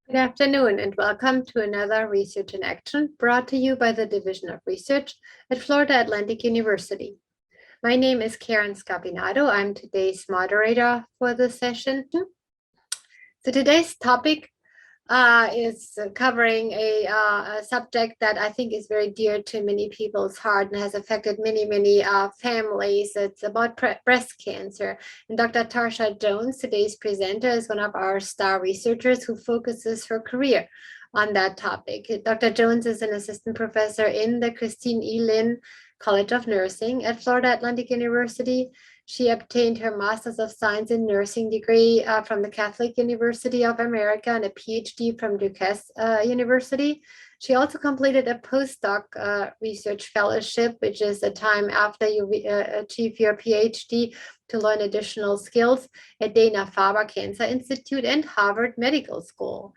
Good afternoon and welcome to another Research in Action brought to you by the Division of Research at Florida Atlantic University. My name is Karen Scapinato. I'm today's moderator for the session. So today's topic is covering a subject that I think is very dear to many people's heart and has affected many families. It's about breast cancer. And Dr. Tarsha Jones, today's presenter, is one of our star researchers who focuses her career on that topic. Dr. Jones is an assistant professor in the Christine E. Lynn College of Nursing at Florida Atlantic University. She obtained her Master's of Science in Nursing degree from the Catholic University of America and a PhD from Duquesne University. She also completed a postdoc research fellowship, which is a time after you achieve your PhD to learn additional skills at Dana-Farber Cancer Institute and Harvard Medical School.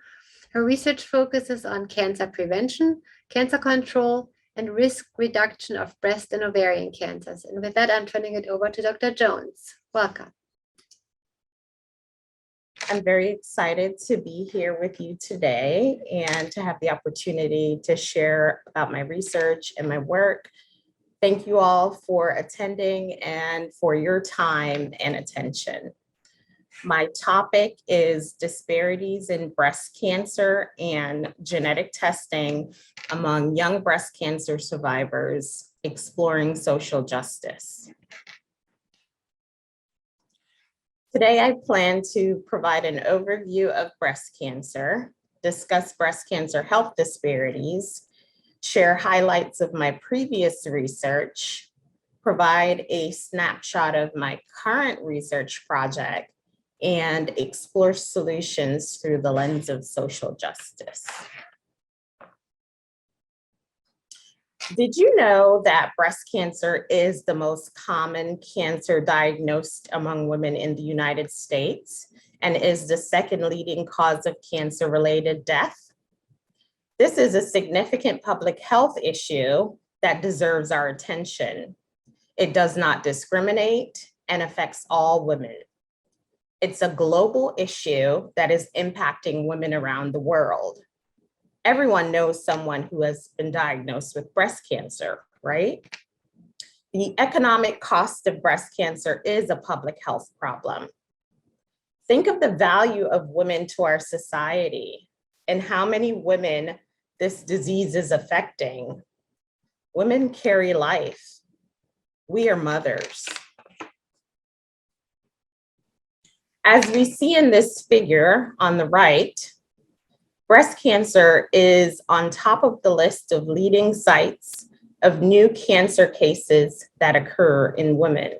Her research focuses on cancer prevention, cancer control, and risk reduction of breast and ovarian cancers. And with that, I'm turning it over to Dr. Jones. Welcome. I'm very excited to be here with you today and to have the opportunity to share about my research and my work. Thank you all for attending and for your time and attention. My topic is disparities in breast cancer and genetic testing among young breast cancer survivors, exploring social justice. Today, I plan to provide an overview of breast cancer, discuss breast cancer health disparities, share highlights of my previous research, provide a snapshot of my current research project, and explore solutions through the lens of social justice. Did you know that breast cancer is the most common cancer diagnosed among women in the United States and is the second leading cause of cancer-related death? This is a significant public health issue that deserves our attention. It does not discriminate and affects all women. It's a global issue that is impacting women around the world. Everyone knows someone who has been diagnosed with breast cancer, right? The economic cost of breast cancer is a public health problem. Think of the value of women to our society and how many women this disease is affecting. Women carry life. We are mothers. As we see in this figure on the right, breast cancer is on top of the list of leading sites of new cancer cases that occur in women.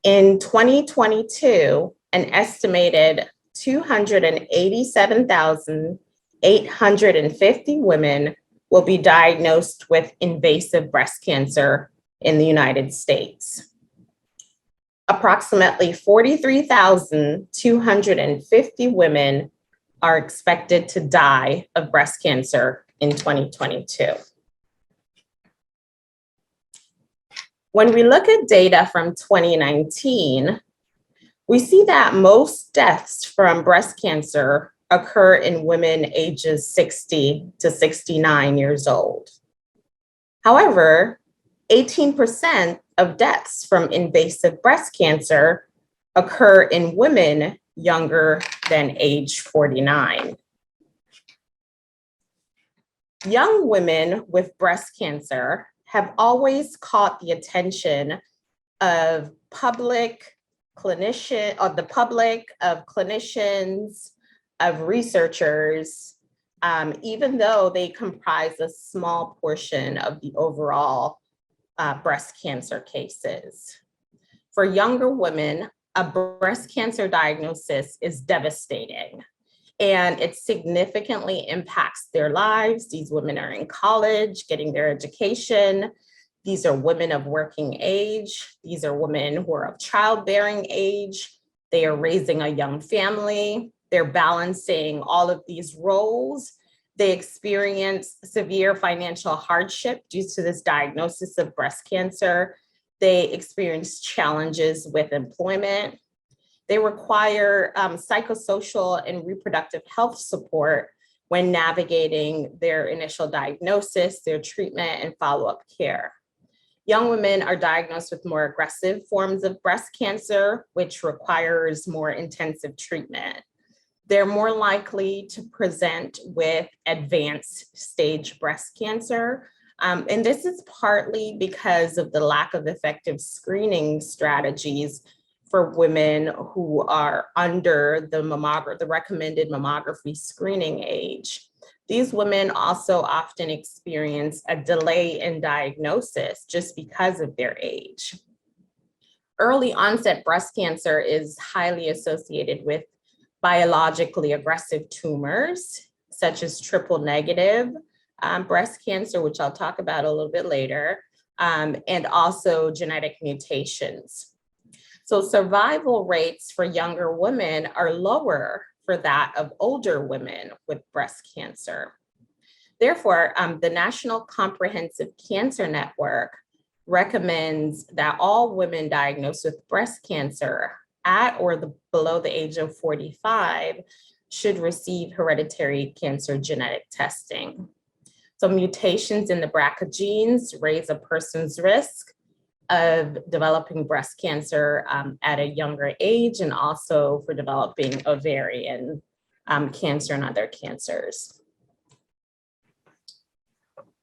In 2022, an estimated 287,850 women will be diagnosed with invasive breast cancer in the United States. Approximately 43,250 women are expected to die of breast cancer in 2022. When we look at data from 2019, we see that most deaths from breast cancer occur in women ages 60 to 69 years old. However, 18% of deaths from invasive breast cancer occur in women younger than age 49. Young women with breast cancer have always caught the attention of the public, of clinicians, of researchers, even though they comprise a small portion of the overall breast cancer cases. For younger women, a breast cancer diagnosis is devastating and it significantly impacts their lives. These women are in college, getting their education. These are women of working age. These are women who are of childbearing age. They are raising a young family. They're balancing all of these roles. They experience severe financial hardship due to this diagnosis of breast cancer. They experience challenges with employment. They require psychosocial and reproductive health support when navigating their initial diagnosis, their treatment, and follow-up care. Young women are diagnosed with more aggressive forms of breast cancer, which requires more intensive treatment. They're more likely to present with advanced stage breast cancer. And this is partly because of the lack of effective screening strategies for women who are under the recommended mammography screening age. These women also often experience a delay in diagnosis just because of their age. Early onset breast cancer is highly associated with biologically aggressive tumors, such as triple negative breast cancer, which I'll talk about a little bit later, and also genetic mutations. So survival rates for younger women are lower for that of older women with breast cancer. Therefore, the National Comprehensive Cancer Network recommends that all women diagnosed with breast cancer at or below the age of 45 should receive hereditary cancer genetic testing. So mutations in the BRCA genes raise a person's risk of developing breast cancer at a younger age, and also for developing ovarian cancer and other cancers.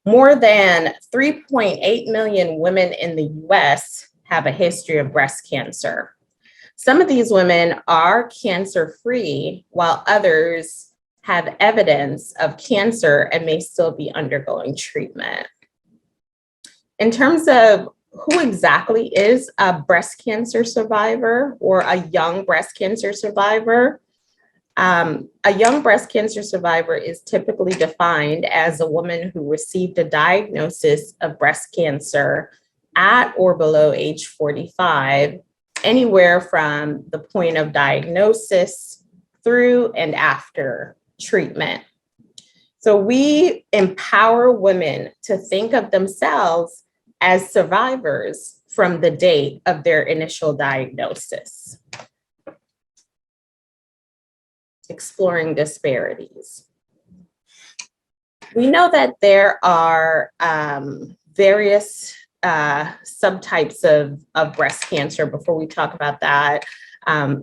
More than 3.8 million women in the US have a history of breast cancer. Some of these women are cancer-free, while others have evidence of cancer and may still be undergoing treatment. In terms of who exactly is a breast cancer survivor or a young breast cancer survivor? A young breast cancer survivor is typically defined as a woman who received a diagnosis of breast cancer at or below age 45, anywhere from the point of diagnosis through and after treatment. So we empower women to think of themselves as survivors from the date of their initial diagnosis. Exploring disparities. We know that there are various subtypes of breast cancer. Before we talk about that,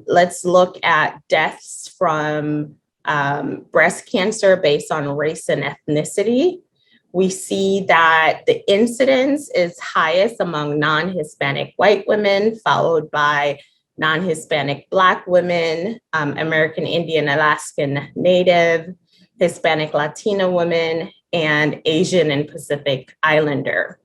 let's look at deaths from breast cancer based on race and ethnicity. We see that the incidence is highest among non-Hispanic white women, followed by non-Hispanic Black women, American Indian, Alaskan Native, Hispanic Latina women, and Asian and Pacific Islander.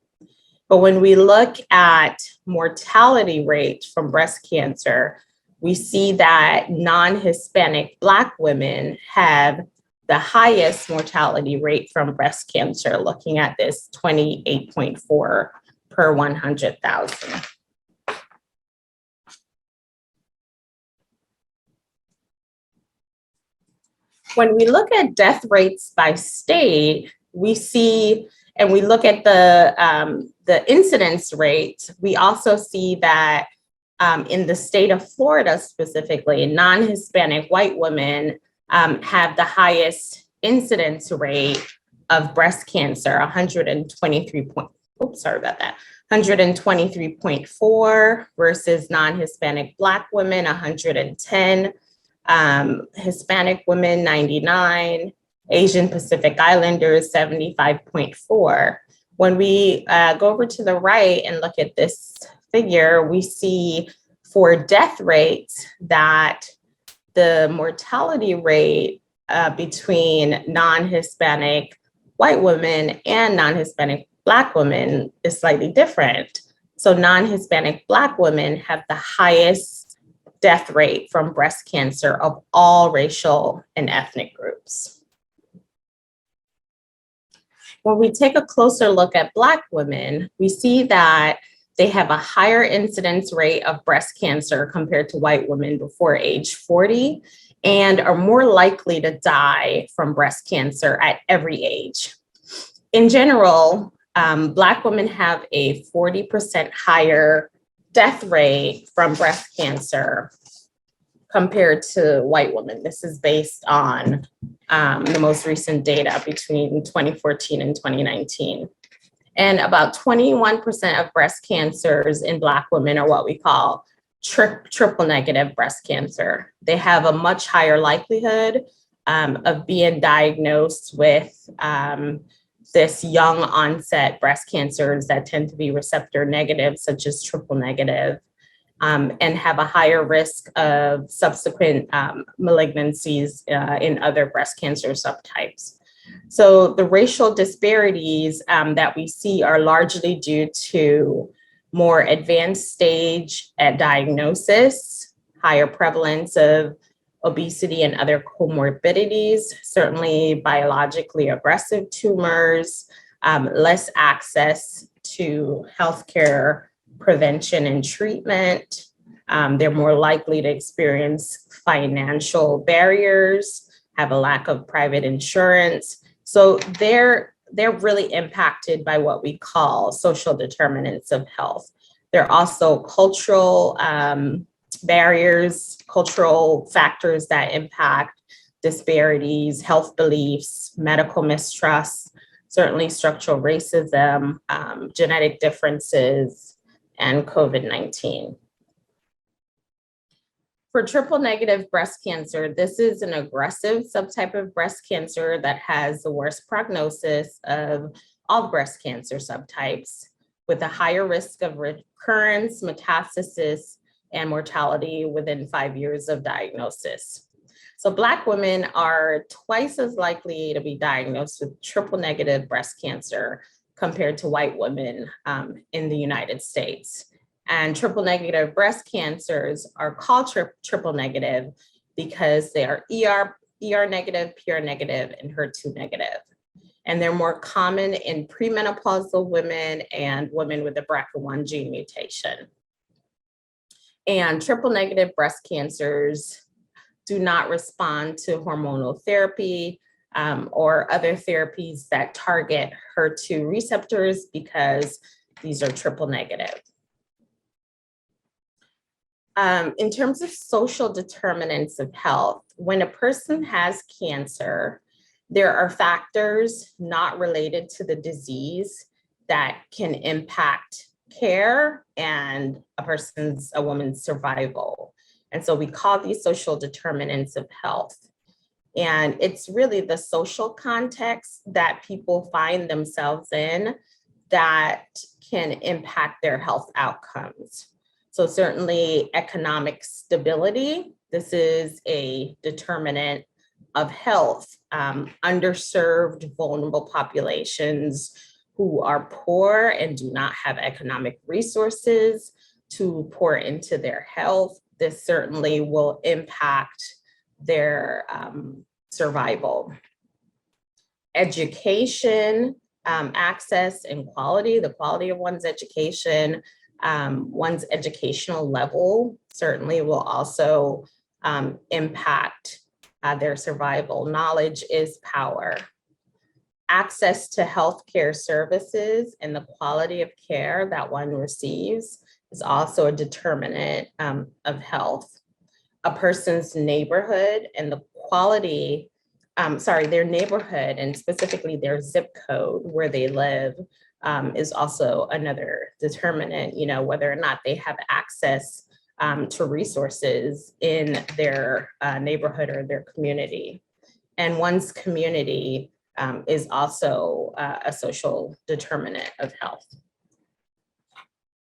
But when we look at mortality rate from breast cancer, we see that non-Hispanic Black women have the highest mortality rate from breast cancer, looking at this 28.4 per 100,000. When we look at death rates by state, we see, and we look at the incidence rate, we also see that in the state of Florida specifically, non-Hispanic white women have the highest incidence rate of breast cancer, 123.4 versus non-Hispanic Black women, 110, Hispanic women, 99, Asian Pacific Islanders, 75.4. When we go over to the right and look at this figure, we see for death rates that the mortality rate between non-Hispanic white women and non-Hispanic Black women is slightly different. So non-Hispanic Black women have the highest death rate from breast cancer of all racial and ethnic groups. When we take a closer look at Black women, we see that they have a higher incidence rate of breast cancer compared to white women before age 40, and are more likely to die from breast cancer at every age. In general, Black women have a 40% higher death rate from breast cancer compared to white women. This is based on the most recent data between 2014 and 2019. And about 21% of breast cancers in Black women are what we call triple negative breast cancer. They have a much higher likelihood of being diagnosed with this young onset breast cancers that tend to be receptor negative, such as triple negative, and have a higher risk of subsequent malignancies in other breast cancer subtypes. So the racial disparities that we see are largely due to more advanced stage at diagnosis, higher prevalence of obesity and other comorbidities, certainly biologically aggressive tumors, less access to healthcare prevention and treatment. They're more likely to experience financial barriers, have a lack of private insurance. So they're really impacted by what we call social determinants of health. There are also cultural barriers, cultural factors that impact disparities, health beliefs, medical mistrust, certainly structural racism, genetic differences, and COVID-19. For triple negative breast cancer, this is an aggressive subtype of breast cancer that has the worst prognosis of all breast cancer subtypes, with a higher risk of recurrence, metastasis, and mortality within 5 years of diagnosis. So Black women are twice as likely to be diagnosed with triple negative breast cancer compared to white women in the United States. And triple negative breast cancers are called triple negative because they are ER negative, PR negative, and HER2 negative. And they're more common in premenopausal women and women with a BRCA1 gene mutation. And triple negative breast cancers do not respond to hormonal therapy or other therapies that target HER2 receptors because these are triple negative. In terms of social determinants of health, when a person has cancer, there are factors not related to the disease that can impact care and a woman's survival. And so we call these social determinants of health. And it's really the social context that people find themselves in that can impact their health outcomes. So certainly economic stability, this is a determinant of health. Underserved, vulnerable populations who are poor and do not have economic resources to pour into their health, this certainly will impact their survival. Education, access and quality, the quality of one's education, one's educational level certainly will also impact their survival. Knowledge is power. Access to healthcare services and the quality of care that one receives is also a determinant of health. A person's neighborhood and the quality, their neighborhood and specifically their zip code where they live is also another determinant, whether or not they have access to resources in their neighborhood or their community. And one's community is also a social determinant of health.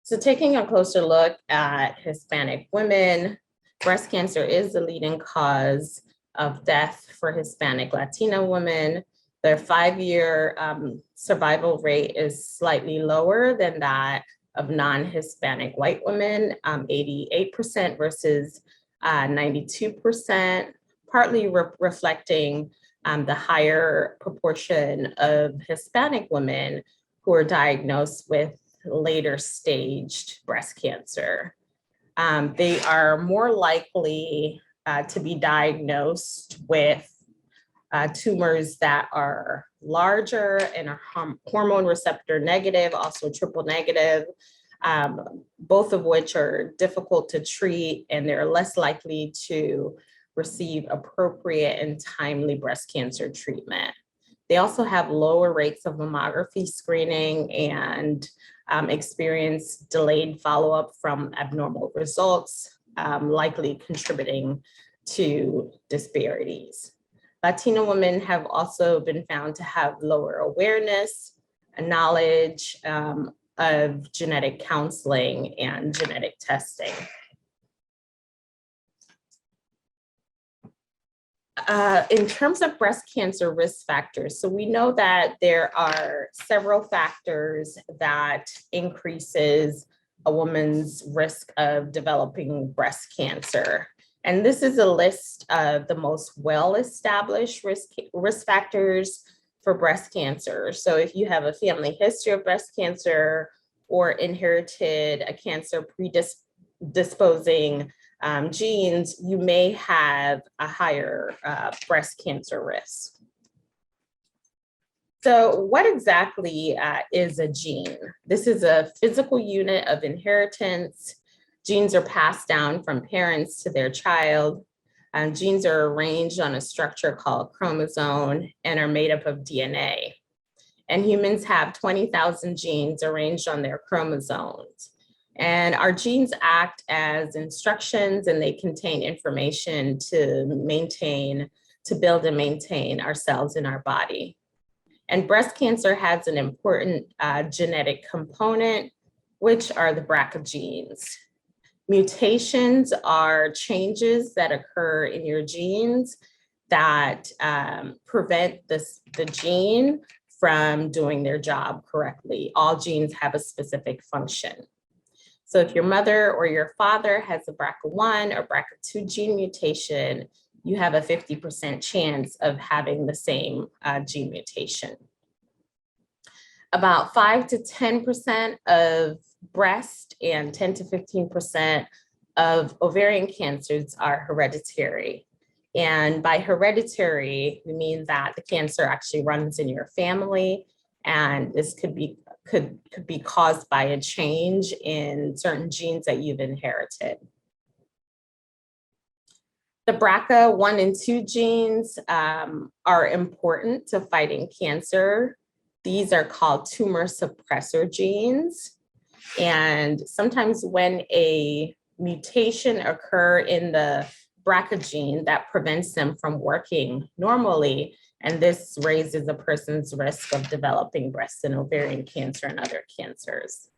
So taking a closer look at Hispanic women, breast cancer is the leading cause of death for Hispanic Latina women. Their 5-year survival rate is slightly lower than that of non-Hispanic white women, 88% versus 92%, partly reflecting the higher proportion of Hispanic women who are diagnosed with later staged breast cancer. They are more likely to be diagnosed with tumors that are larger and are hormone receptor negative, also triple negative, both of which are difficult to treat, and they're less likely to receive appropriate and timely breast cancer treatment. They also have lower rates of mammography screening and experience delayed follow-up from abnormal results, likely contributing to disparities. Latina women have also been found to have lower awareness and knowledge of genetic counseling and genetic testing. In terms of breast cancer risk factors, so we know that there are several factors that increases a woman's risk of developing breast cancer. And this is a list of the most well-established risk factors for breast cancer. So if you have a family history of breast cancer or inherited a cancer predisposing genes, you may have a higher breast cancer risk. So what exactly is a gene? This is a physical unit of inheritance. Genes are passed down from parents to their child. Genes are arranged on a structure called chromosome and are made up of DNA. And humans have 20,000 genes arranged on their chromosomes. And our genes act as instructions, and they contain information to build and maintain our cells in our body. And breast cancer has an important genetic component, which are the BRCA genes. Mutations are changes that occur in your genes that prevent the gene from doing their job correctly. All genes have a specific function. So if your mother or your father has a BRCA1 or BRCA2 gene mutation, you have a 50% chance of having the same gene mutation. About 5 to 10% of breast and 10 to 15% of ovarian cancers are hereditary. And by hereditary, we mean that the cancer actually runs in your family, and this could be caused by a change in certain genes that you've inherited. The BRCA1 and 2 genes are important to fighting cancer. These are called tumor suppressor genes. And sometimes when a mutation occurs in the BRCA gene, that prevents them from working normally, and this raises a person's risk of developing breast and ovarian cancer and other cancers.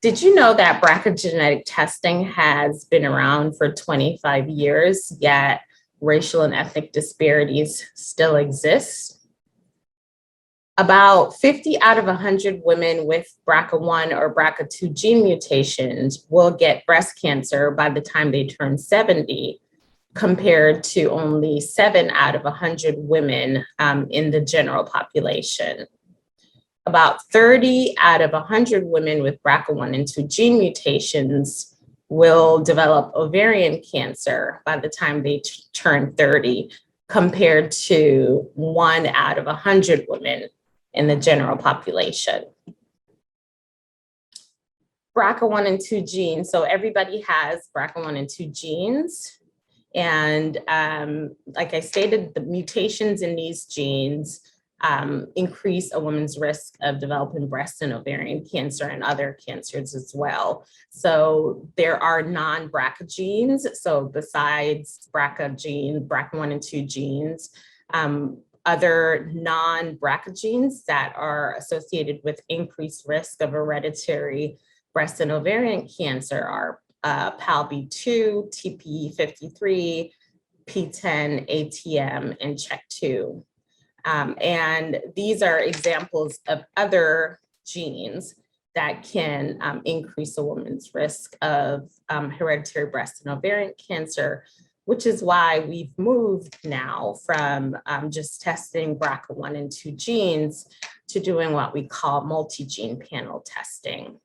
Did you know that BRCA genetic testing has been around for 25 years, yet racial and ethnic disparities still exist? About 50 out of 100 women with BRCA1 or BRCA2 gene mutations will get breast cancer by the time they turn 70, compared to only 7 out of 100 women in the general population. About 30 out of 100 women with BRCA1 and 2 gene mutations will develop ovarian cancer by the time they turn 30, compared to 1 out of 100 women in the general population. BRCA1 and 2 genes. So everybody has BRCA1 and 2 genes. And like I stated, the mutations in these genes increase a woman's risk of developing breast and ovarian cancer and other cancers as well. So there are non-BRCA genes. So besides BRCA gene, BRCA1 and 2 genes, other non-BRCA genes that are associated with increased risk of hereditary breast and ovarian cancer are PALB2, TP53, P10, ATM, and CHEK2. And these are examples of other genes that can increase a woman's risk of hereditary breast and ovarian cancer, which is why we've moved now from just testing BRCA1 and 2 genes to doing what we call multi-gene panel testing.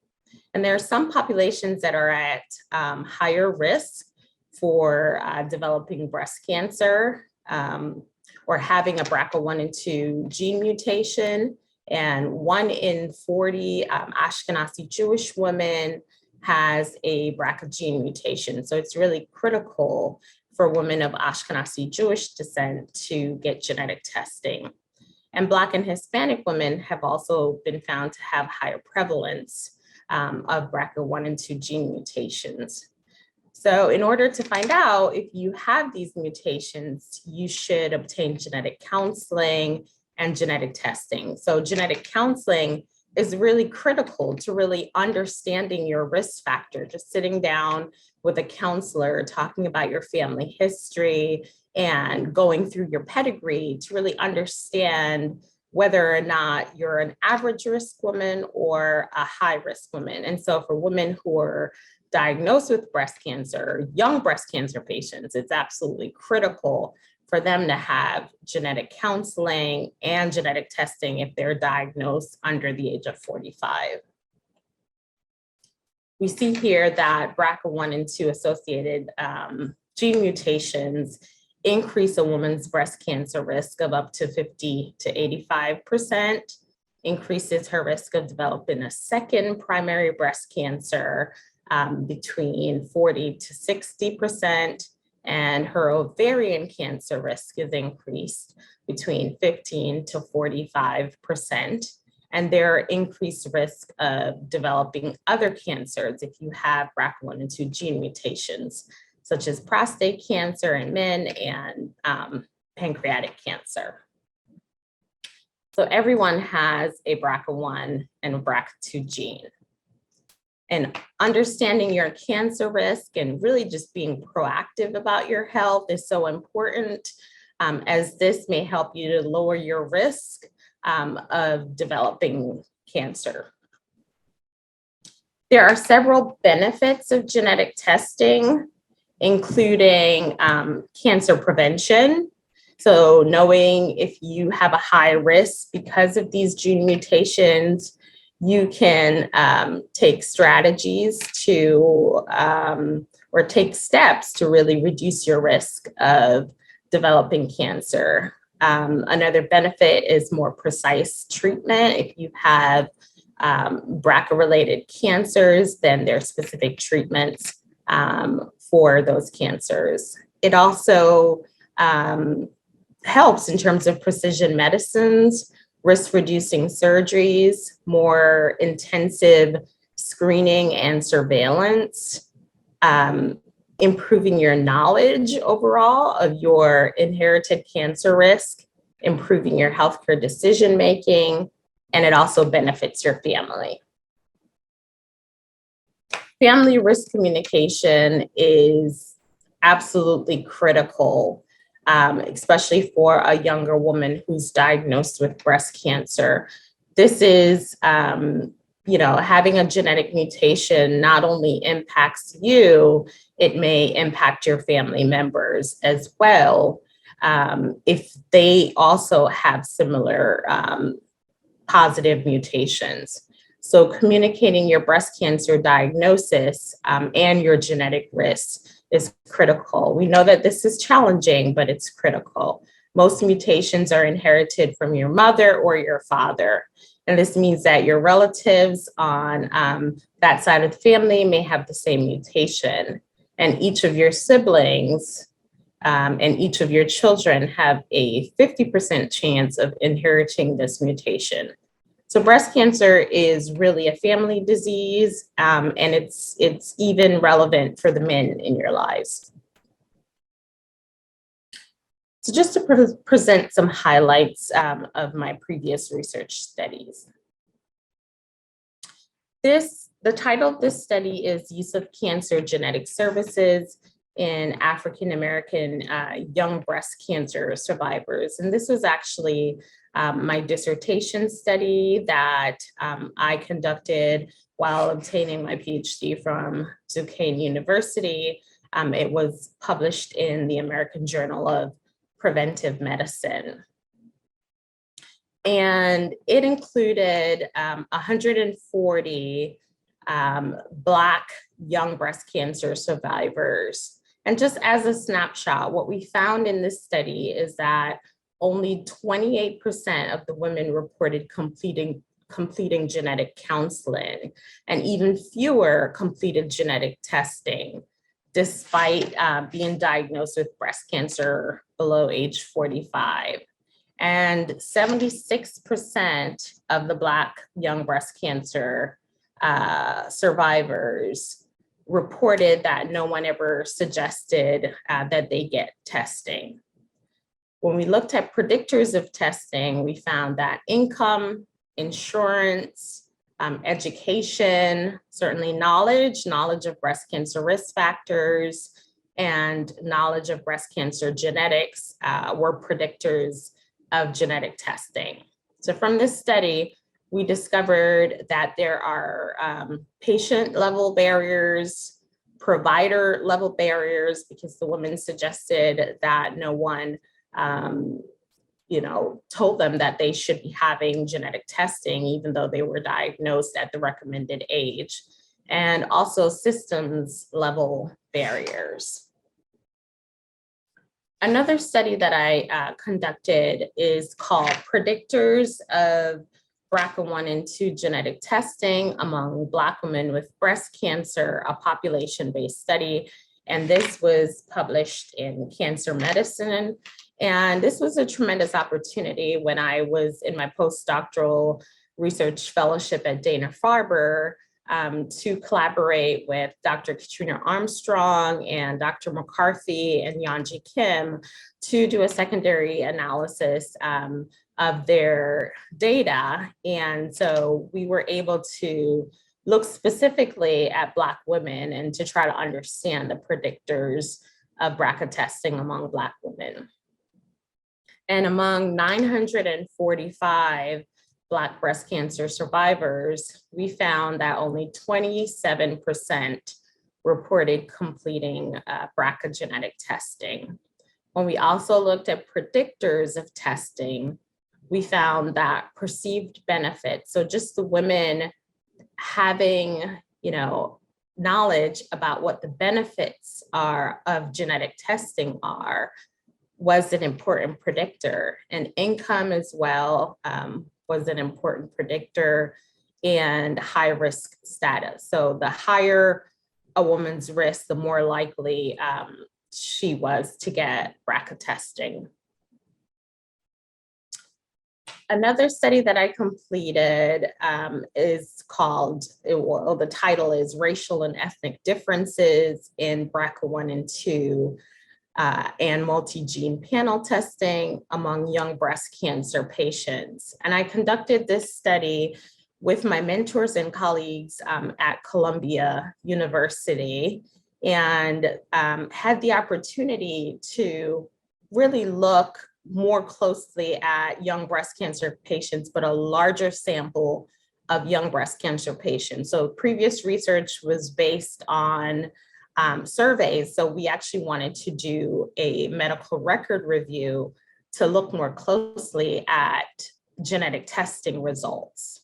And there are some populations that are at higher risk for developing breast cancer or having a BRCA1 and 2 gene mutation. And 1 in 40 Ashkenazi Jewish women has a BRCA gene mutation. So it's really critical for women of Ashkenazi Jewish descent to get genetic testing. And Black and Hispanic women have also been found to have higher prevalence of BRCA1 and 2 gene mutations. So in order to find out if you have these mutations, you should obtain genetic counseling and genetic testing. So genetic counseling is really critical to really understanding your risk factor, just sitting down with a counselor, talking about your family history and going through your pedigree to really understand whether or not you're an average risk woman or a high risk woman. And so for women who are diagnosed with breast cancer, young breast cancer patients, it's absolutely critical for them to have genetic counseling and genetic testing if they're diagnosed under the age of 45. We see here that BRCA1 and 2 associated gene mutations increase a woman's breast cancer risk of up to 50 to 85%, increases her risk of developing a second primary breast cancer between 40 to 60%, and her ovarian cancer risk is increased between 15 to 45%. And there are increased risk of developing other cancers if you have BRCA1 and 2 gene mutations, such as prostate cancer in men and pancreatic cancer. So everyone has a BRCA1 and a BRCA2 gene. And understanding your cancer risk and really just being proactive about your health is so important, as this may help you to lower your risk of developing cancer. There are several benefits of genetic testing, including cancer prevention. So knowing if you have a high risk because of these gene mutations, you can take strategies to, or take steps to really reduce your risk of developing cancer. Another benefit is more precise treatment. If you have BRCA-related cancers, then there are specific treatments for those cancers. It also helps in terms of precision medicines, risk-reducing surgeries, more intensive screening and surveillance, improving your knowledge overall of your inherited cancer risk, improving your healthcare decision-making, and it also benefits your family. Family risk communication is absolutely critical, especially for a younger woman who's diagnosed with breast cancer. This is, having a genetic mutation not only impacts you, it may impact your family members as well, if they also have similar positive mutations. So communicating your breast cancer diagnosis and your genetic risk is critical. We know that this is challenging, but it's critical. Most mutations are inherited from your mother or your father. And this means that your relatives on that side of the family may have the same mutation. And each of your siblings and each of your children have a 50% chance of inheriting this mutation. So breast cancer is really a family disease, and it's even relevant for the men in your lives. So just to present some highlights of my previous research studies. The title of this study is Use of Cancer Genetic Services in African American Young Breast Cancer Survivors. And this was actually my dissertation study that I conducted while obtaining my PhD from Duquesne University. It was published in the American Journal of Preventive Medicine. And it included 140 Black young breast cancer survivors. And just as a snapshot, what we found in this study is that only 28% of the women reported completing genetic counseling, and even fewer completed genetic testing, despite being diagnosed with breast cancer below age 45. And 76% of the Black young breast cancer survivors reported that no one ever suggested that they get testing. When we looked at predictors of testing, we found that income, insurance, education, certainly knowledge of breast cancer risk factors, and knowledge of breast cancer genetics were predictors of genetic testing. So from this study, we discovered that there are patient-level barriers, provider-level barriers, because the women suggested that no one told them that they should be having genetic testing, even though they were diagnosed at the recommended age, and also systems level barriers. Another study that I conducted is called Predictors of BRCA1 and 2 genetic testing among Black women with breast cancer, a population-based study. And this was published in Cancer Medicine. And this was a tremendous opportunity when I was in my postdoctoral research fellowship at Dana-Farber to collaborate with Dr. Katrina Armstrong and Dr. McCarthy and Yanji Kim to do a secondary analysis of their data. And so we were able to look specifically at Black women and to try to understand the predictors of BRCA testing among Black women. And among 945 Black breast cancer survivors, we found that only 27% reported completing BRCA genetic testing. When we also looked at predictors of testing, we found that perceived benefits, so just the women having, knowledge about what the benefits are of genetic testing was an important predictor, and income as well was an important predictor, and high risk status. So the higher a woman's risk, the more likely she was to get BRCA testing. Another study that I completed is called, the title is Racial and Ethnic Differences in BRCA1 and 2 and multi-gene panel testing among young breast cancer patients. And I conducted this study with my mentors and colleagues at Columbia University, and had the opportunity to really look more closely at young breast cancer patients, but a larger sample of young breast cancer patients. So previous research was based on surveys. So we actually wanted to do a medical record review to look more closely at genetic testing results.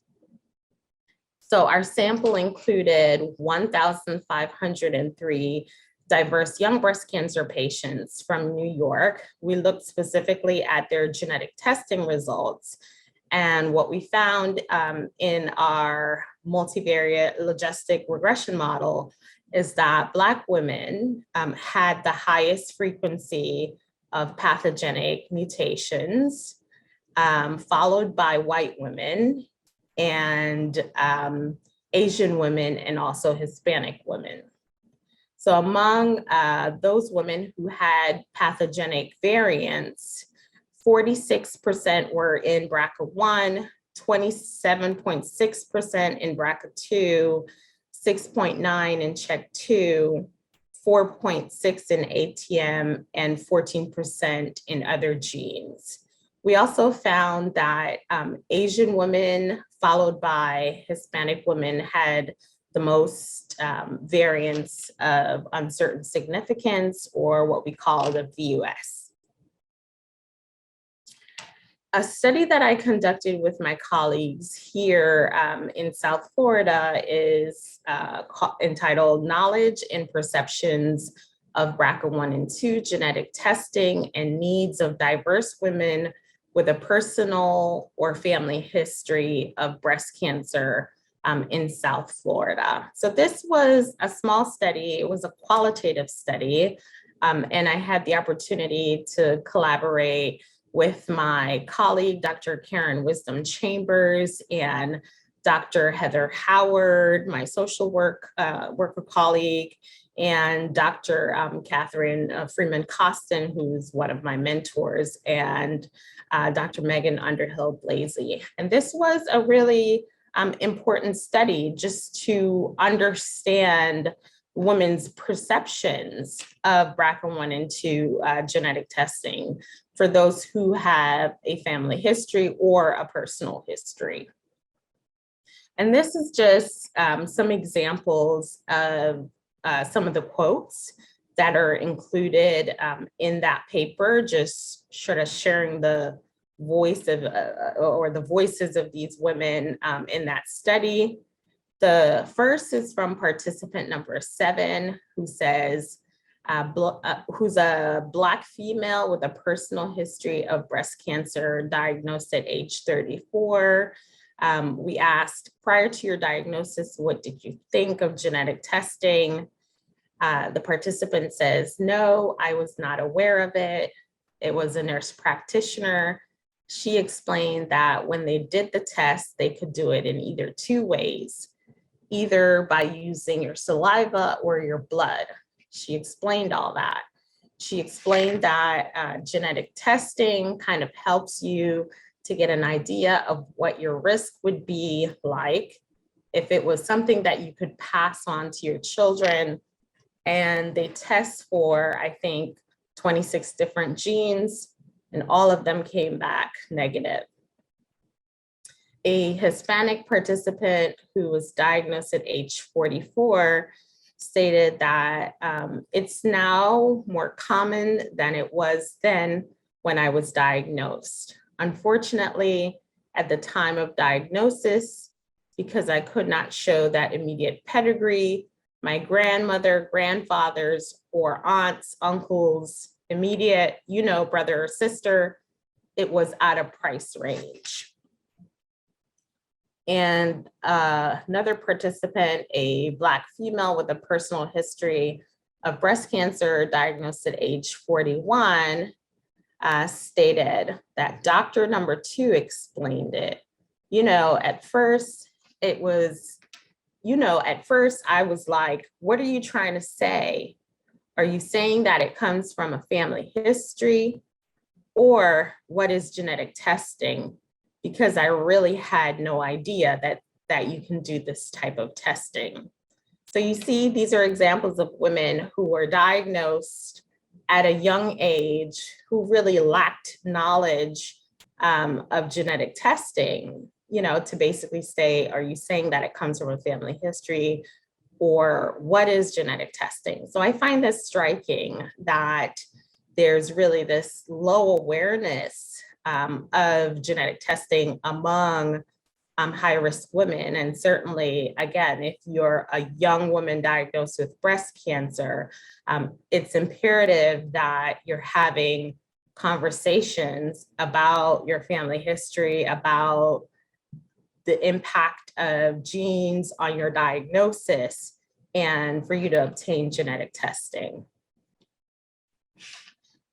So our sample included 1,503 diverse young breast cancer patients from New York. We looked specifically at their genetic testing results. And what we found in our multivariate logistic regression model is that Black women had the highest frequency of pathogenic mutations, followed by white women and Asian women, and also Hispanic women. So among those women who had pathogenic variants, 46% were in BRCA1, 27.6% in BRCA2, 6.9% in CHEK2, 4.6% in ATM, and 14% in other genes. We also found that Asian women, followed by Hispanic women, had the most variants of uncertain significance, or what we call the VUS. A study that I conducted with my colleagues here in South Florida is entitled Knowledge and Perceptions of BRCA1 and 2 Genetic Testing and Needs of Diverse Women with a personal or family history of breast cancer in South Florida. So this was a small study. It was a qualitative study. And I had the opportunity to collaborate with my colleague, Dr. Karen Wisdom Chambers, and Dr. Heather Howard, my social worker colleague, and Dr. Catherine Freeman Costin, who's one of my mentors, and Dr. Megan Underhill Blasey. And this was a really important study just to understand women's perceptions of BRCA1 and 2 genetic testing for those who have a family history or a personal history. And this is just some examples of some of the quotes that are included in that paper, just sort of sharing the voice of or the voices of these women in that study. The first is from participant number 7, who says, who's a Black female with a personal history of breast cancer diagnosed at age 34. We asked, prior to your diagnosis, what did you think of genetic testing? The participant says, no, I was not aware of it. It was a nurse practitioner. She explained that when they did the test, they could do it in either 2 ways, either by using your saliva or your blood. She explained all that. She explained that genetic testing kind of helps you to get an idea of what your risk would be like if it was something that you could pass on to your children. And they test for, I think, 26 different genes, and all of them came back negative. A Hispanic participant who was diagnosed at age 44 stated that it's now more common than it was then when I was diagnosed. Unfortunately, at the time of diagnosis, because I could not show that immediate pedigree, my grandmother, grandfathers, or aunts, uncles, immediate, brother or sister, it was out of price range. And another participant, a Black female with a personal history of breast cancer diagnosed at age 41, stated that doctor number 2 explained it. At first it was, at first I was like, what are you trying to say? Are you saying that it comes from a family history? Or what is genetic testing? Because I really had no idea that you can do this type of testing. So you see, these are examples of women who were diagnosed at a young age, who really lacked knowledge of genetic testing, to basically say, are you saying that it comes from a family history? Or what is genetic testing? So I find this striking that there's really this low awareness of genetic testing among high-risk women. And certainly, again, if you're a young woman diagnosed with breast cancer, it's imperative that you're having conversations about your family history, about the impact of genes on your diagnosis, and for you to obtain genetic testing.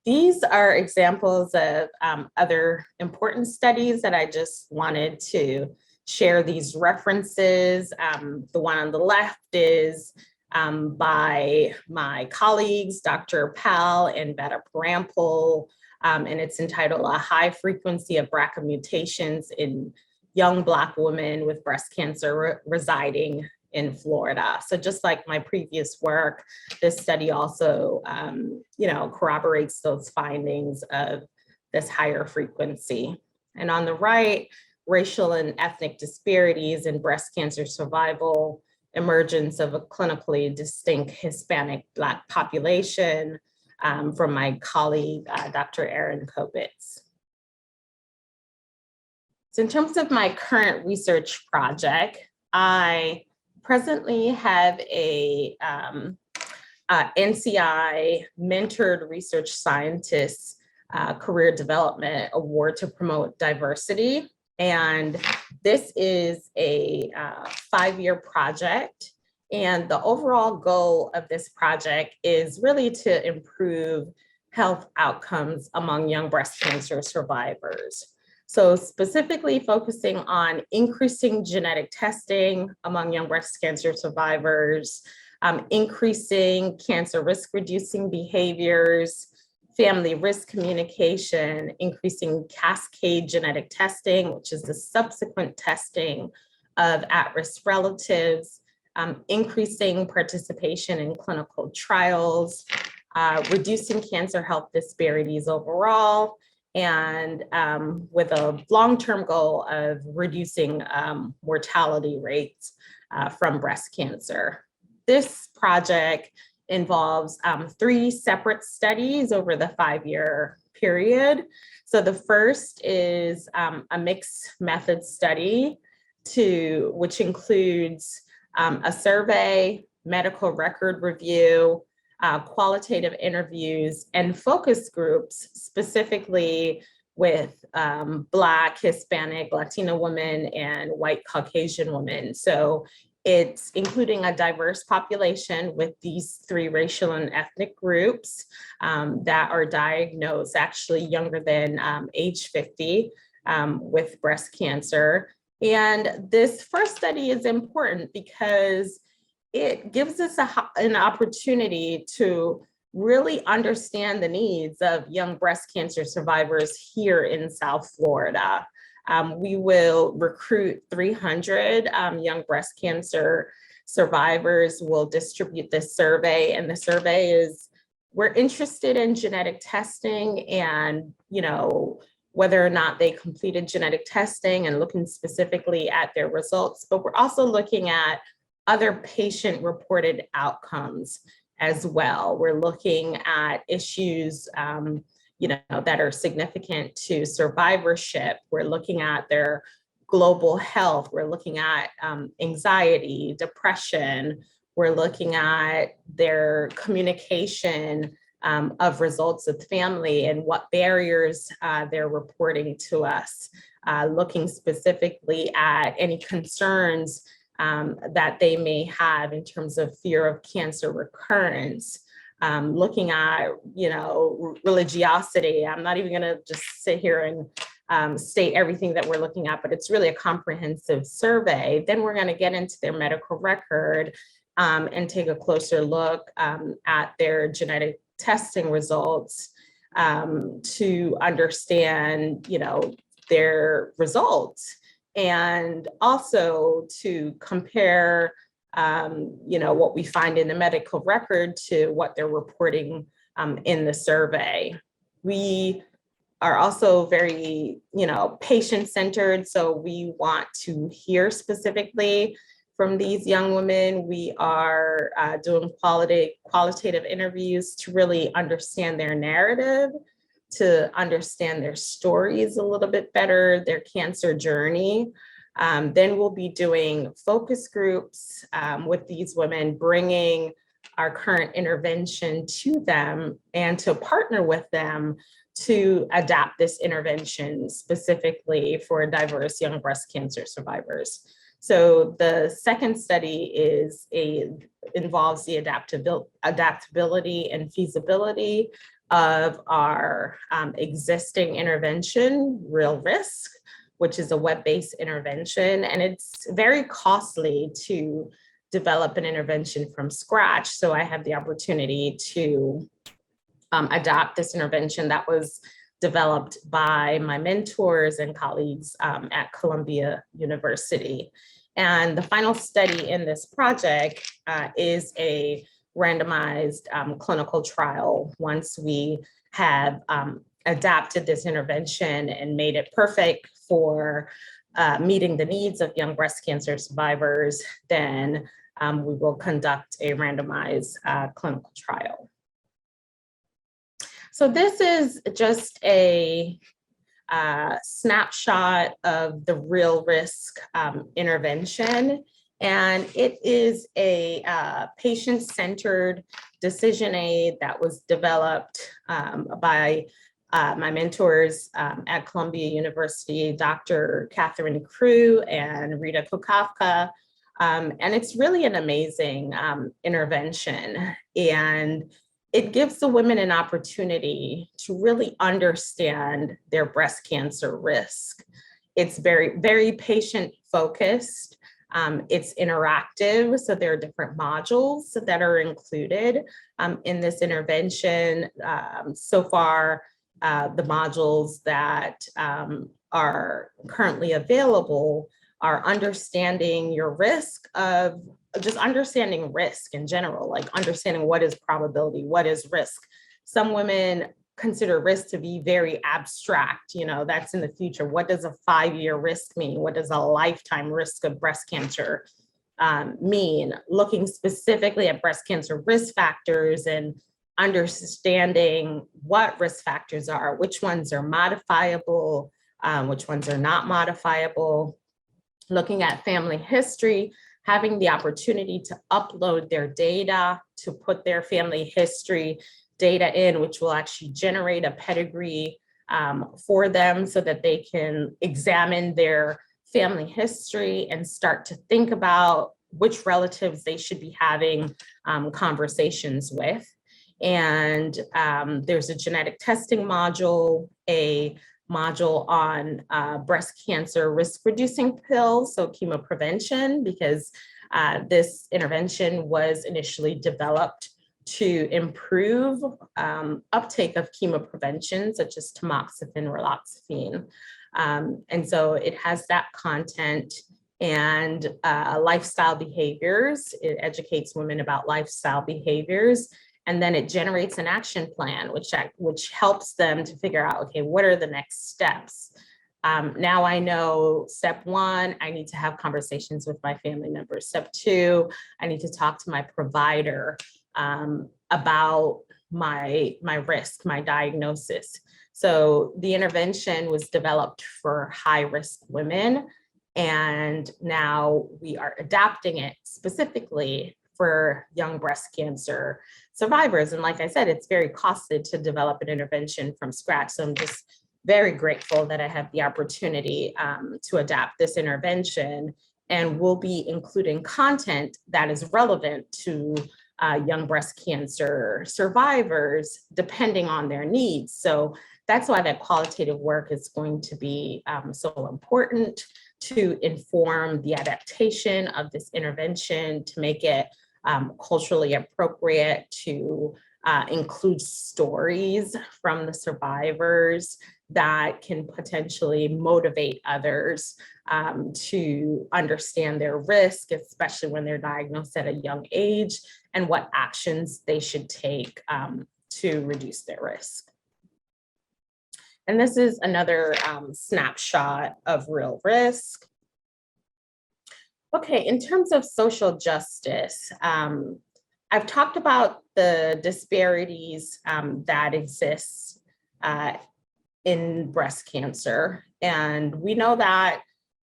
These are examples of other important studies that I just wanted to share these references. The one on the left is by my colleagues, Dr. Pal and Betta Parampil, and it's entitled A High Frequency of BRCA Mutations in Young Black Women with Breast Cancer Residing in Florida. So just like my previous work, this study also, corroborates those findings of this higher frequency. And on the right, racial and ethnic disparities in breast cancer survival, emergence of a clinically distinct Hispanic Black population, from my colleague, Dr. Erin Kopitz. So in terms of my current research project, I presently have a NCI mentored research scientist Career Development Award to promote diversity. And this is a 5-year project. And the overall goal of this project is really to improve health outcomes among young breast cancer survivors. So specifically focusing on increasing genetic testing among young breast cancer survivors, increasing cancer risk reducing behaviors, family risk communication, increasing cascade genetic testing, which is the subsequent testing of at-risk relatives, increasing participation in clinical trials, reducing cancer health disparities overall, and with a long-term goal of reducing mortality rates from breast cancer. This project involves 3 separate studies over the 5-year period. So the first is a mixed method study which includes a survey, medical record review, qualitative interviews, and focus groups specifically with Black, Hispanic, Latino women, and white Caucasian women. So it's including a diverse population with these 3 racial and ethnic groups that are diagnosed actually younger than age 50 with breast cancer. And this first study is important because it gives us an opportunity to really understand the needs of young breast cancer survivors here in South Florida. We will recruit 300 young breast cancer survivors. We'll distribute this survey, and the survey is, we're interested in genetic testing and, whether or not they completed genetic testing and looking specifically at their results, but we're also looking at other patient-reported outcomes as well. We're looking at issues that are significant to survivorship. We're looking at their global health. We're looking at anxiety, depression. We're looking at their communication of results with family and what barriers they're reporting to us. Looking specifically at any concerns that they may have in terms of fear of cancer recurrence. Looking at, religiosity. I'm not even gonna just sit here and state everything that we're looking at, but it's really a comprehensive survey. Then we're gonna get into their medical record and take a closer look at their genetic testing results to understand, their results, and also to compare what we find in the medical record to what they're reporting in the survey. We are also very, patient-centered. So we want to hear specifically from these young women. We are doing qualitative interviews to really understand their narrative, to understand their stories a little bit better, their cancer journey. Then we'll be doing focus groups with these women, bringing our current intervention to them and to partner with them to adapt this intervention specifically for diverse young breast cancer survivors. So the second study involves the adaptability and feasibility of our existing intervention, Real Risk, which is a web-based intervention. And it's very costly to develop an intervention from scratch. So I have the opportunity to adopt this intervention that was developed by my mentors and colleagues at Columbia University. And the final study in this project is a randomized clinical trial. Once we have adapted this intervention and made it perfect for meeting the needs of young breast cancer survivors, then we will conduct a randomized clinical trial. So this is just a snapshot of the Real Risk intervention. And it is a patient-centered decision aid that was developed by my mentors at Columbia University, Dr. Catherine Crew and Rita Kukavka. And it's really an amazing intervention. And it gives the women an opportunity to really understand their breast cancer risk. It's very, very patient focused. It's interactive, so there are different modules that are included in this intervention. So far, the modules that are currently available are understanding your risk of just understanding risk in general, like understanding what is probability, what is risk. Some women consider risk to be very abstract, that's in the future. What does a 5-year risk mean? What does a lifetime risk of breast cancer mean? Looking specifically at breast cancer risk factors and understanding what risk factors are, which ones are modifiable, which ones are not modifiable. Looking at family history, having the opportunity to upload their data, to put their family history data in, which will actually generate a pedigree for them so that they can examine their family history and start to think about which relatives they should be having conversations with. And there's a genetic testing module, a module on breast cancer risk reducing pills, so chemoprevention, because this intervention was initially developed to improve uptake of chemoprevention, such as tamoxifen, raloxifene. And so it has that content and lifestyle behaviors. It educates women about lifestyle behaviors. And then it generates an action plan, which helps them to figure out, okay, what are the next steps? Now I know step 1, I need to have conversations with my family members. Step 2, I need to talk to my provider about my risk, my diagnosis. So the intervention was developed for high-risk women, and now we are adapting it specifically for young breast cancer survivors. And like I said, it's very costly to develop an intervention from scratch. So I'm just very grateful that I have the opportunity to adapt this intervention, and we'll be including content that is relevant to young breast cancer survivors, depending on their needs. So that's why that qualitative work is going to be so important to inform the adaptation of this intervention, to make it culturally appropriate, to include stories from the survivors that can potentially motivate others to understand their risk, especially when they're diagnosed at a young age, and what actions they should take to reduce their risk. And this is another snapshot of real risk. Okay, in terms of social justice, I've talked about the disparities that exist in breast cancer. And we know that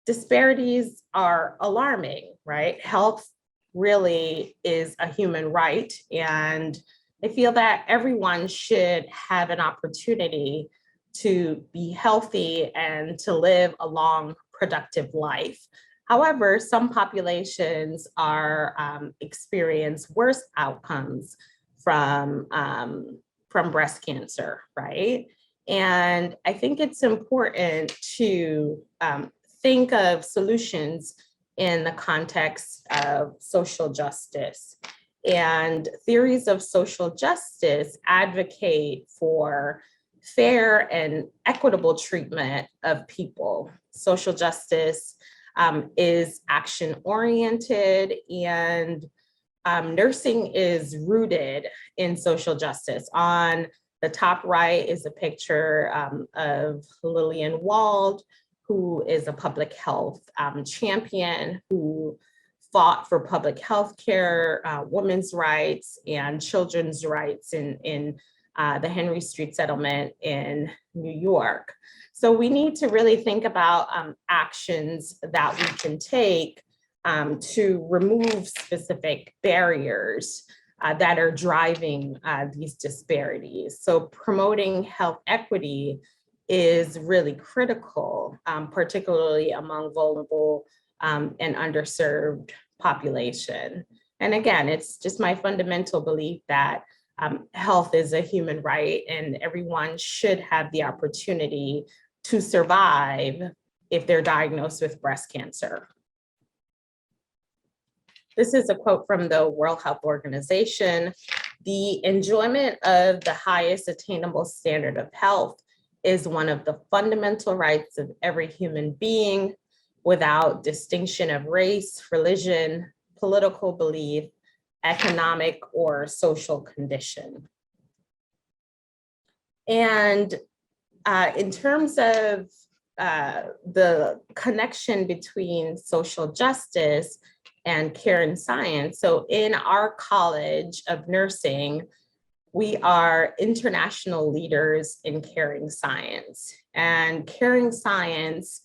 disparities are alarming, right? Health really is a human right. And I feel that everyone should have an opportunity to be healthy and to live a long, productive life. However, some populations experience worse outcomes from breast cancer, right? And I think it's important to think of solutions in the context of social justice. And theories of social justice advocate for fair and equitable treatment of people. Social justice is action-oriented, and nursing is rooted in social justice. On the top right is a picture of Lillian Wald, who is a public health champion who fought for public health care, women's rights, and children's rights in the Henry Street settlement in New York. So we need to really think about actions that we can take to remove specific barriers that are driving these disparities. So promoting health equity is really critical, particularly among vulnerable and underserved population. And again, it's just my fundamental belief that health is a human right and everyone should have the opportunity to survive if they're diagnosed with breast cancer. This is a quote from the World Health Organization. The enjoyment of the highest attainable standard of health is one of the fundamental rights of every human being without distinction of race, religion, political belief, economic or social condition. And in terms of the connection between social justice and caring science, so in our College of Nursing, we are international leaders in caring science. And caring science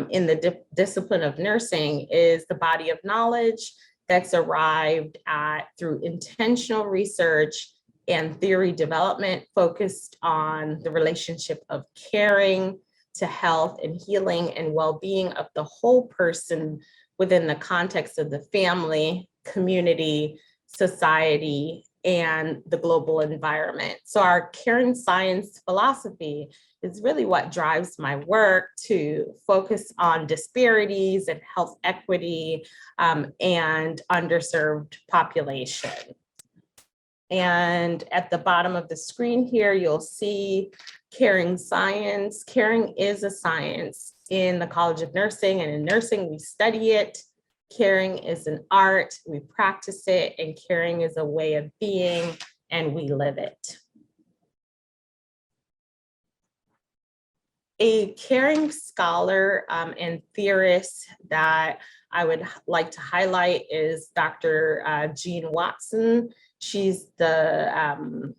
in the discipline of nursing is the body of knowledge that's arrived at through intentional research and theory development focused on the relationship of caring to health and healing and well-being of the whole person within the context of the family, community, society, and the global environment. So our caring science philosophy is really what drives my work to focus on disparities and health equity and underserved population. And at the bottom of the screen here, you'll see caring science. Caring is a science in the College of Nursing, and in nursing, we study it. Caring is an art, we practice it, and caring is a way of being, and we live it. A caring scholar and theorist that I would like to highlight is Dr. Jean Watson. She's the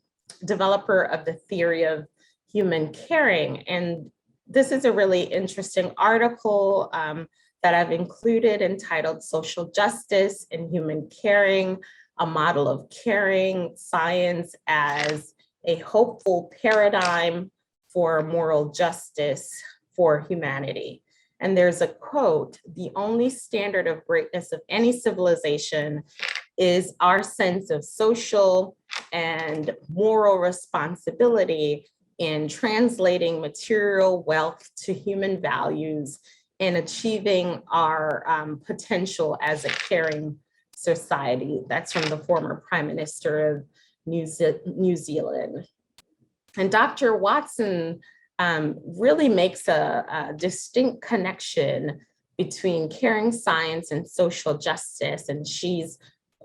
developer of the theory of human caring. And this is a really interesting article that I've included entitled Social Justice and Human Caring, a Model of Caring Science as a Hopeful Paradigm for Moral Justice for Humanity. And there's a quote, "The only standard of greatness of any civilization is our sense of social and moral responsibility in translating material wealth to human values and achieving our potential as a caring society." That's from the former Prime Minister of New Zealand. And Dr. Watson really makes a distinct connection between caring science and social justice. And she's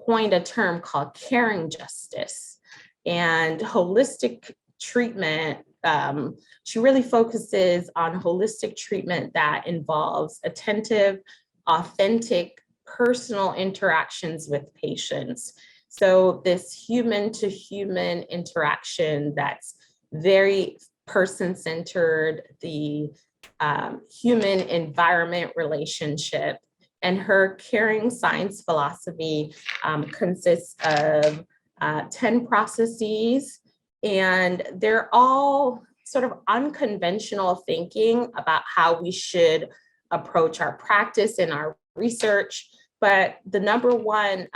coined a term called caring justice and holistic treatment. She really focuses on holistic treatment that involves attentive, authentic, personal interactions with patients. So this human to human interaction that's very person-centered, the human environment relationship. And her caring science philosophy consists of 10 processes, and they're all sort of unconventional thinking about how we should approach our practice and our research. But the number one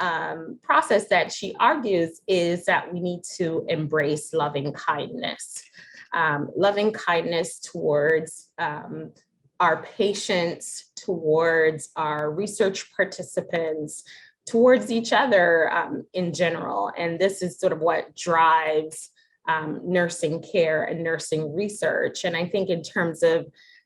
process that she argues is that we need to embrace loving kindness towards our patients, towards our research participants, towards each other in general. And this is sort of what drives nursing care and nursing research. And I think in terms of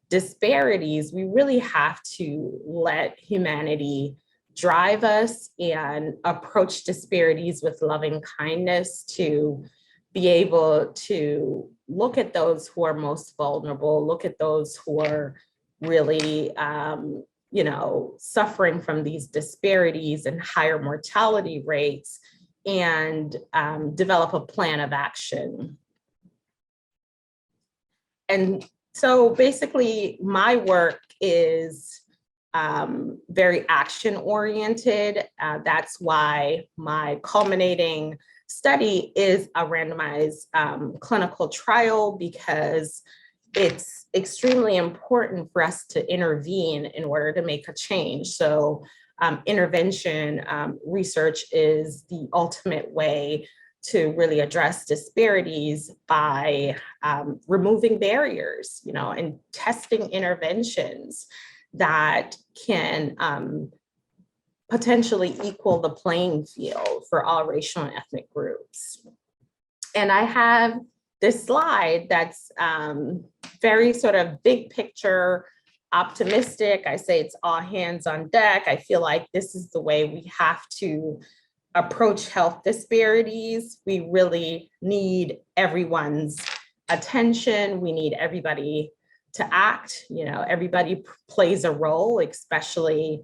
disparities, we really have to let humanity drive us and approach disparities with loving kindness to be able to look at those who are most vulnerable, look at those who are really, suffering from these disparities and higher mortality rates, and develop a plan of action. And so basically my work is very action oriented. That's why my culminating study is a randomized clinical trial, because it's extremely important for us to intervene in order to make a change. So intervention research is the ultimate way to really address disparities by removing barriers, and testing interventions that can potentially equal the playing field for all racial and ethnic groups. And I have this slide that's very sort of big picture, optimistic. I say it's all hands on deck. I feel like this is the way we have to approach health disparities. We really need everyone's attention. We need everybody to act. Everybody plays a role, especially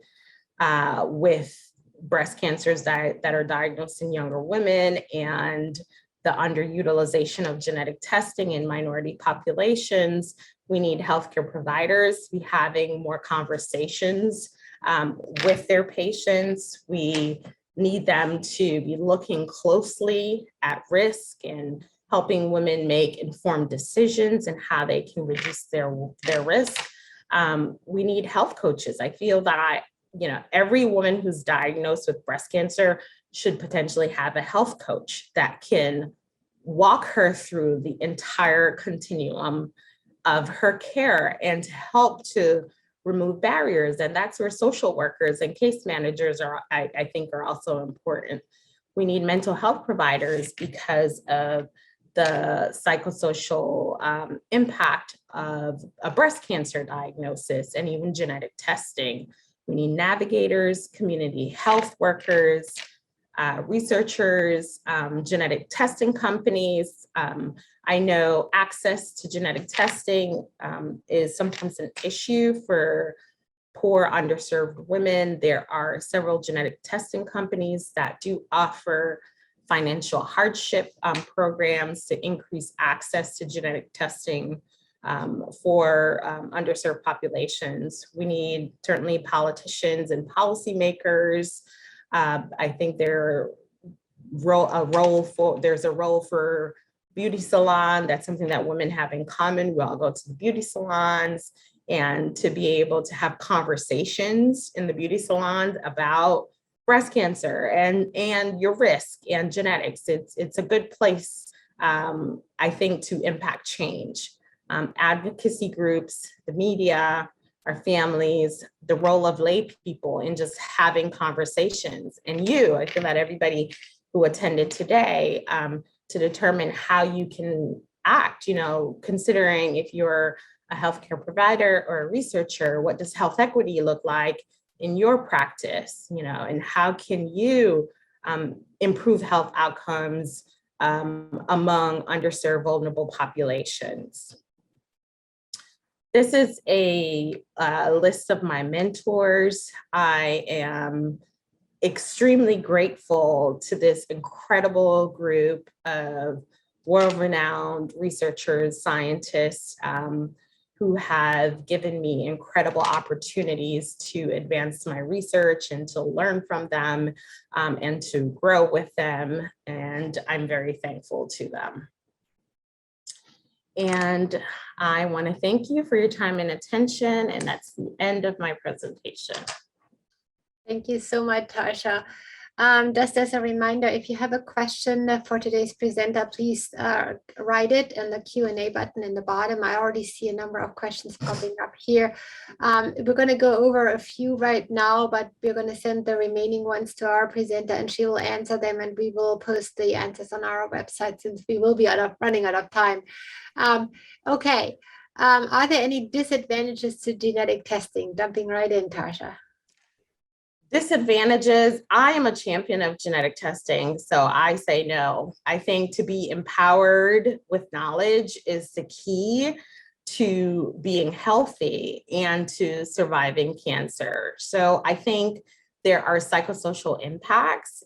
with breast cancers that are diagnosed in younger women, and the underutilization of genetic testing in minority populations. We need healthcare providers to be having more conversations with their patients. We need them to be looking closely at risk and helping women make informed decisions and how they can reduce their risk. We need health coaches. I feel that every woman who's diagnosed with breast cancer should potentially have a health coach that can walk her through the entire continuum of her care and to help to remove barriers. And that's where social workers and case managers I think are also important. We need mental health providers because of the psychosocial impact of a breast cancer diagnosis and even genetic testing. We need navigators, community health workers, researchers, genetic testing companies. I know access to genetic testing is sometimes an issue for poor, underserved women. There are several genetic testing companies that do offer financial hardship programs to increase access to genetic testing for underserved populations. We need certainly politicians and policymakers. I think there's a role for beauty salon. That's something that women have in common. We all go to the beauty salons, and to be able to have conversations in the beauty salons about breast cancer and your risk and genetics. It's a good place, I think, to impact change. Advocacy groups, the media, our families, the role of lay people in just having conversations. And I feel that everybody who attended today, to determine how you can act, considering if you're a healthcare provider or a researcher, what does health equity look like in your practice, and how can you improve health outcomes among underserved, vulnerable populations. This is a list of my mentors. I am extremely grateful to this incredible group of world-renowned researchers, scientists, who have given me incredible opportunities to advance my research and to learn from them and to grow with them. And I'm very thankful to them. And I want to thank you for your time and attention. And that's the end of my presentation. Thank you so much, Tarsha. Just as a reminder, if you have a question for today's presenter, please write it in the Q&A button in the bottom. I already see a number of questions popping up here. We're going to go over a few right now, but we're going to send the remaining ones to our presenter and she will answer them, and we will post the answers on our website since we will be running out of time. Okay. Are there any disadvantages to genetic testing? Jumping right in, Tarsha. Disadvantages, I am a champion of genetic testing, so I say no. I think to be empowered with knowledge is the key to being healthy and to surviving cancer. So I think there are psychosocial impacts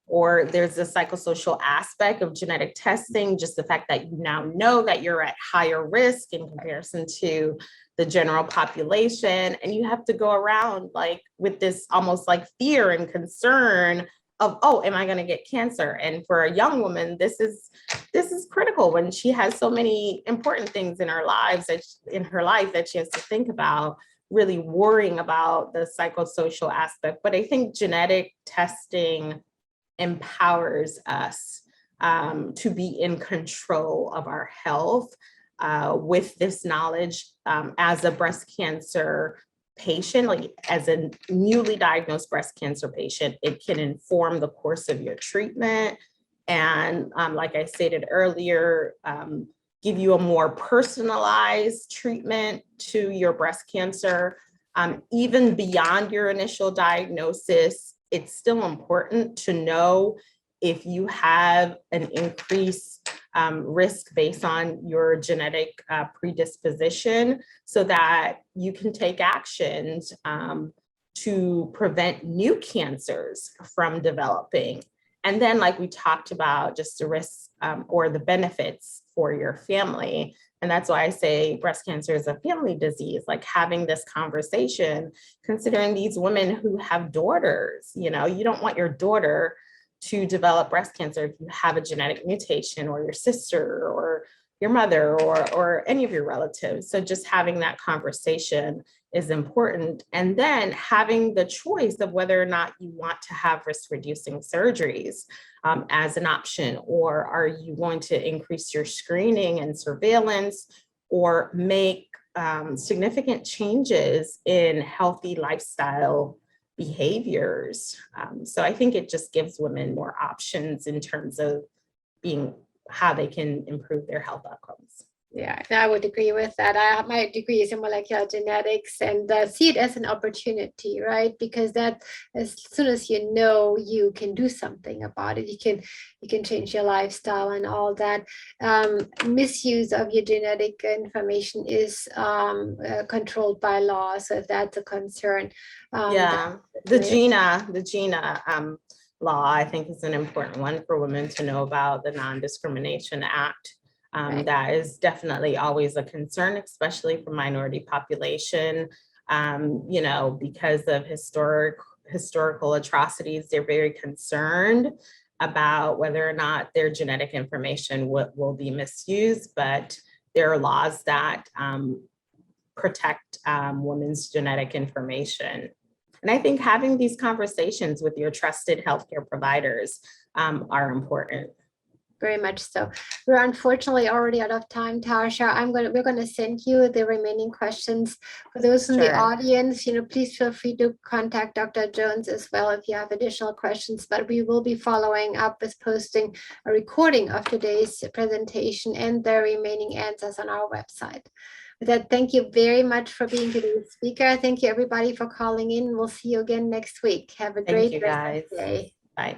or there's a psychosocial aspect of genetic testing, just the fact that you now know that you're at higher risk in comparison to the general population. And you have to go around like with this almost like fear and concern oh, am I going to get cancer? And for a young woman, this is critical when she has so many important things in her lives in her life that she has to think about, really worrying about the psychosocial aspect. But I think genetic testing empowers us to be in control of our health with this knowledge. As a breast cancer patient, like as a newly diagnosed breast cancer patient, it can inform the course of your treatment. And like I stated earlier, give you a more personalized treatment to your breast cancer. Even beyond your initial diagnosis, it's still important to know if you have an increased risk based on your genetic predisposition, so that you can take actions to prevent new cancers from developing. And then, like we talked about, just the risks or the benefits for your family. And that's why I say breast cancer is a family disease, like having this conversation, considering these women who have daughters. You know, you don't want your daughter to develop breast cancer if you have a genetic mutation, or your sister or your mother or any of your relatives. So just having that conversation is important. And then having the choice of whether or not you want to have risk reducing surgeries as an option, or are you going to increase your screening and surveillance, or make significant changes in healthy lifestyle behaviors. So I think it just gives women more options in terms of how they can improve their health outcomes. Yeah, I would agree with that. My degree is in molecular genetics, and see it as an opportunity, right? Because that, as soon as you know you can do something about it, you can change your lifestyle and all that. Misuse of your genetic information is controlled by law, so if that's a concern. Yeah, the GINA law, I think, is an important one for women to know about, the Non-Discrimination Act. Right. That is definitely always a concern, especially for minority population. You know, because of historical atrocities, they're very concerned about whether or not their genetic information will be misused. But there are laws that protect women's genetic information. And I think having these conversations with your trusted healthcare providers are important. Very much so. We're unfortunately already out of time, Tarsha. We're gonna send you the remaining questions. For those in the audience, please feel free to contact Dr. Jones as well if you have additional questions, but we will be following up with posting a recording of today's presentation and the remaining answers on our website. With that, thank you very much for being today's speaker. Thank you everybody for calling in. We'll see you again next week. Have a great rest of the day. Bye.